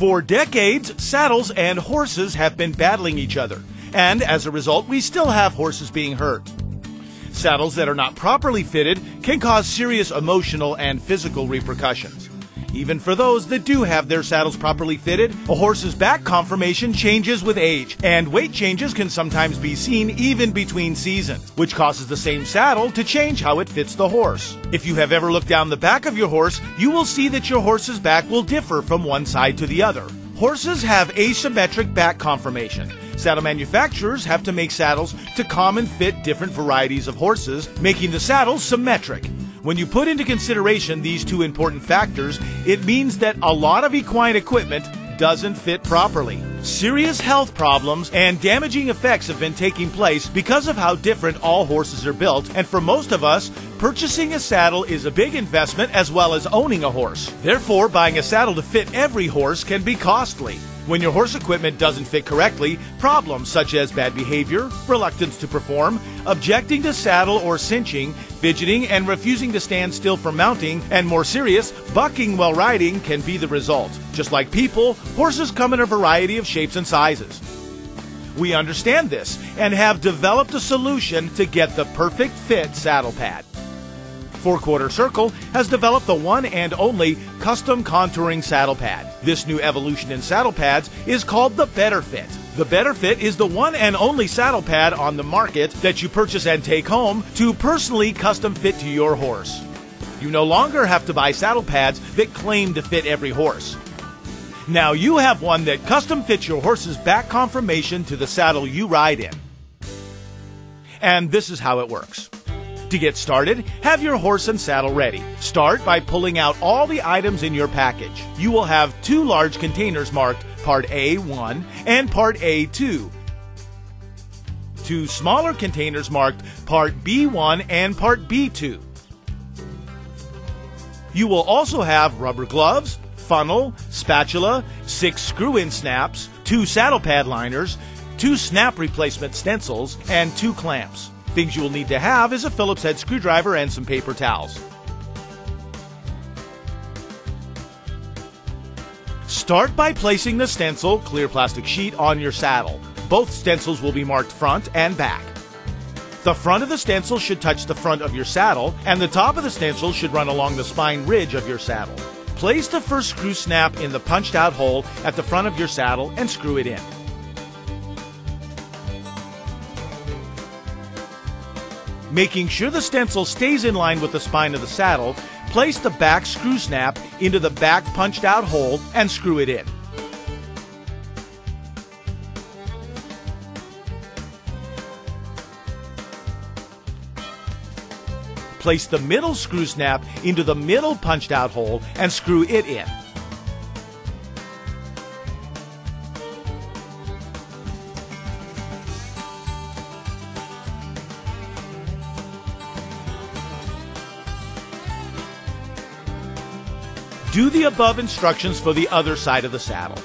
For decades, saddles and horses have been battling each other, and as a result, we still have horses being hurt. Saddles that are not properly fitted can cause serious emotional and physical repercussions. Even for those that do have their saddles properly fitted, a horse's back conformation changes with age, and weight changes can sometimes be seen even between seasons, which causes the same saddle to change how it fits the horse. If you have ever looked down the back of your horse, you will see that your horse's back will differ from one side to the other. Horses have asymmetric back conformation. Saddle manufacturers have to make saddles to common fit different varieties of horses, making the saddles symmetric. When you put into consideration these two important factors, it means that a lot of equine equipment doesn't fit properly. Serious health problems and damaging effects have been taking place because of how different all horses are built, and for most of us, purchasing a saddle is a big investment as well as owning a horse. Therefore, buying a saddle to fit every horse can be costly. When your horse equipment doesn't fit correctly, problems such as bad behavior, reluctance to perform, objecting to saddle or cinching, fidgeting and refusing to stand still for mounting, and more serious, bucking while riding can be the result. Just like people, horses come in a variety of shapes and sizes. We understand this and have developed a solution to get the perfect fit saddle pad. Four Quarter Circle has developed the one and only custom contouring saddle pad. This new evolution in saddle pads is called the BetterFit. The BetterFit is the one and only saddle pad on the market that you purchase and take home to personally custom fit to your horse. You no longer have to buy saddle pads that claim to fit every horse. Now you have one that custom fits your horse's back conformation to the saddle you ride in. And this is how it works. To get started, have your horse and saddle ready. Start by pulling out all the items in your package. You will have two large containers marked Part A1 and Part A2. Two smaller containers marked Part B1 and Part B2. You will also have rubber gloves, funnel, spatula, 6 screw-in snaps, 2 saddle pad liners, 2 snap replacement stencils, and 2 clamps. Things you will need to have is a Phillips head screwdriver and some paper towels. Start by placing the stencil, clear plastic sheet, on your saddle. Both stencils will be marked front and back. The front of the stencil should touch the front of your saddle, and the top of the stencil should run along the spine ridge of your saddle. Place the first screw snap in the punched out hole at the front of your saddle and screw it in. Making sure the stencil stays in line with the spine of the saddle, place the back screw snap into the back punched out hole and screw it in. Place the middle screw snap into the middle punched out hole and screw it in. Do the above instructions for the other side of the saddle.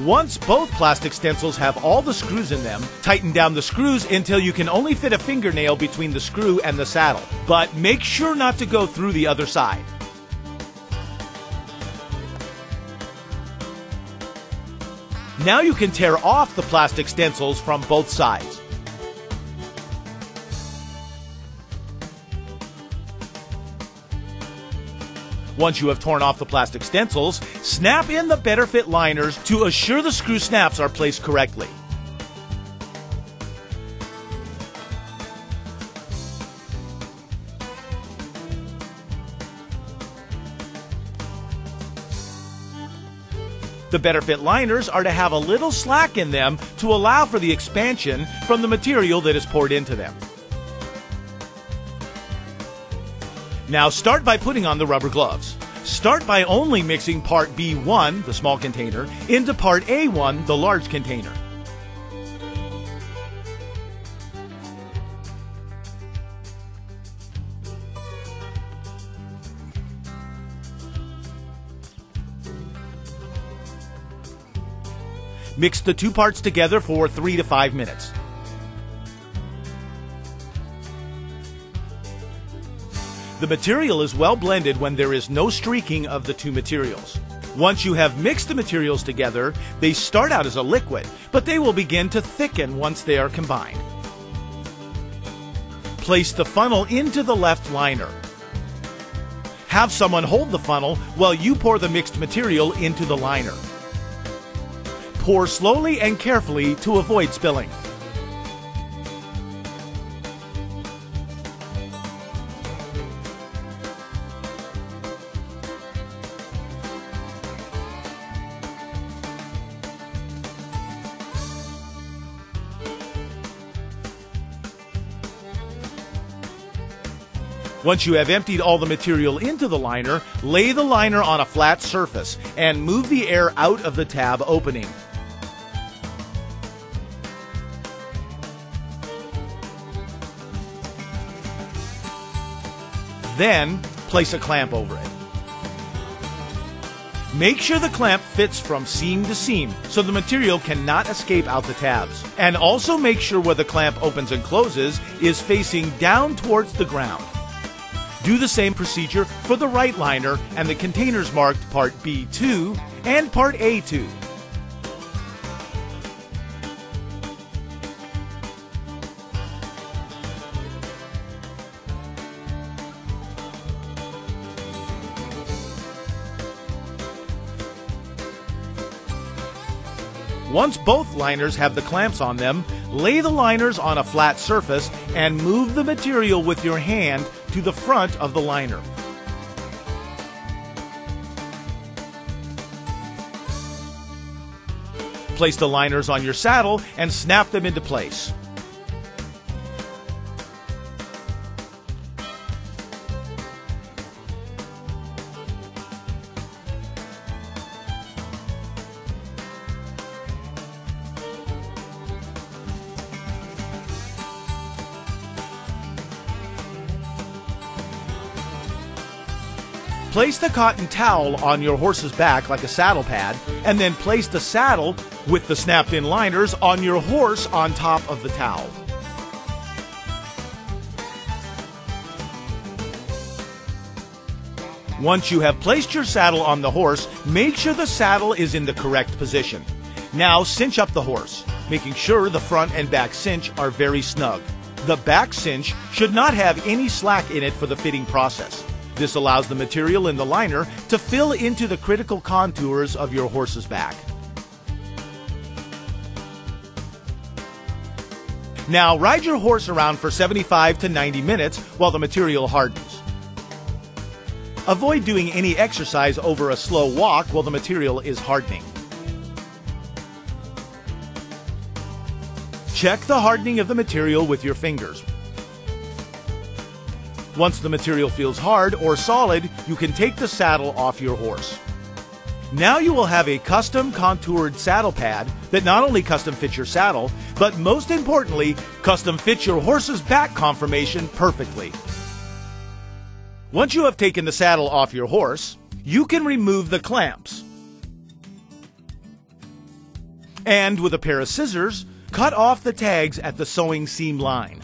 Once both plastic stencils have all the screws in them, tighten down the screws until you can only fit a fingernail between the screw and the saddle. But make sure not to go through the other side. Now you can tear off the plastic stencils from both sides. Once you have torn off the plastic stencils, snap in the BetterFit liners to assure the screw snaps are placed correctly. The BetterFit liners are to have a little slack in them to allow for the expansion from the material that is poured into them. Now start by putting on the rubber gloves. Start by only mixing Part B1, the small container, into Part A1, the large container. Mix the two parts together for 3 to 5 minutes. The material is well blended when there is no streaking of the two materials. Once you have mixed the materials together, they start out as a liquid, but they will begin to thicken once they are combined. Place the funnel into the left liner. Have someone hold the funnel while you pour the mixed material into the liner. Pour slowly and carefully to avoid spilling. Once you have emptied all the material into the liner, lay the liner on a flat surface and move the air out of the tab opening. Then, place a clamp over it. Make sure the clamp fits from seam to seam so the material cannot escape out the tabs. And also make sure where the clamp opens and closes is facing down towards the ground. Do the same procedure for the right liner and the containers marked Part B2 and Part A2. Once both liners have the clamps on them, lay the liners on a flat surface and move the material with your hand to the front of the liner. Place the liners on your saddle and snap them into place. Place the cotton towel on your horse's back like a saddle pad, and then place the saddle with the snapped-in liners on your horse on top of the towel. Once you have placed your saddle on the horse, make sure the saddle is in the correct position. Now cinch up the horse, making sure the front and back cinch are very snug. The back cinch should not have any slack in it for the fitting process. This allows the material in the liner to fill into the critical contours of your horse's back. Now ride your horse around for 75 to 90 minutes while the material hardens. Avoid doing any exercise over a slow walk while the material is hardening. Check the hardening of the material with your fingers. Once the material feels hard or solid, you can take the saddle off your horse. Now you will have a custom contoured saddle pad that not only custom fits your saddle, but most importantly, custom fits your horse's back conformation perfectly. Once you have taken the saddle off your horse, you can remove the clamps. And with a pair of scissors, cut off the tags at the sewing seam line.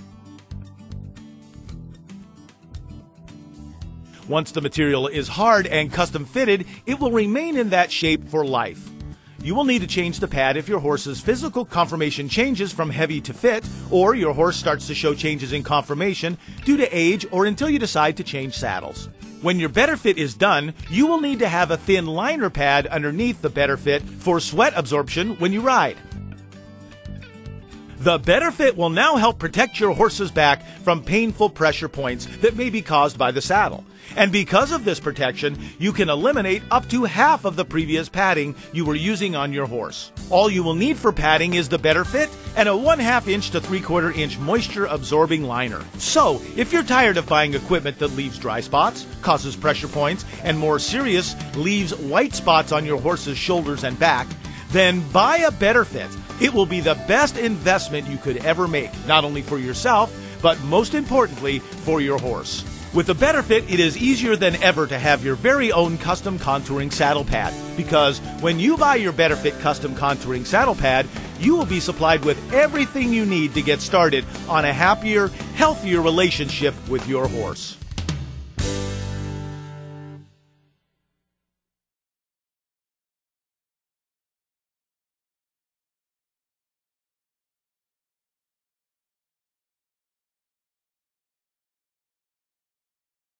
Once the material is hard and custom fitted, it will remain in that shape for life. You will need to change the pad if your horse's physical conformation changes from heavy to fit, or your horse starts to show changes in conformation due to age, or until you decide to change saddles. When your BetterFit is done, you will need to have a thin liner pad underneath the BetterFit for sweat absorption when you ride. The BetterFit will now help protect your horse's back from painful pressure points that may be caused by the saddle. And because of this protection, you can eliminate up to half of the previous padding you were using on your horse. All you will need for padding is the BetterFit and a 1/2 inch to 3/4 inch moisture absorbing liner. So, if you're tired of buying equipment that leaves dry spots, causes pressure points, and more serious, leaves white spots on your horse's shoulders and back, then buy a BetterFit. It will be the best investment you could ever make, not only for yourself, but most importantly, for your horse. With the BetterFit, it is easier than ever to have your very own custom contouring saddle pad, because when you buy your BetterFit custom contouring saddle pad, you will be supplied with everything you need to get started on a happier, healthier relationship with your horse.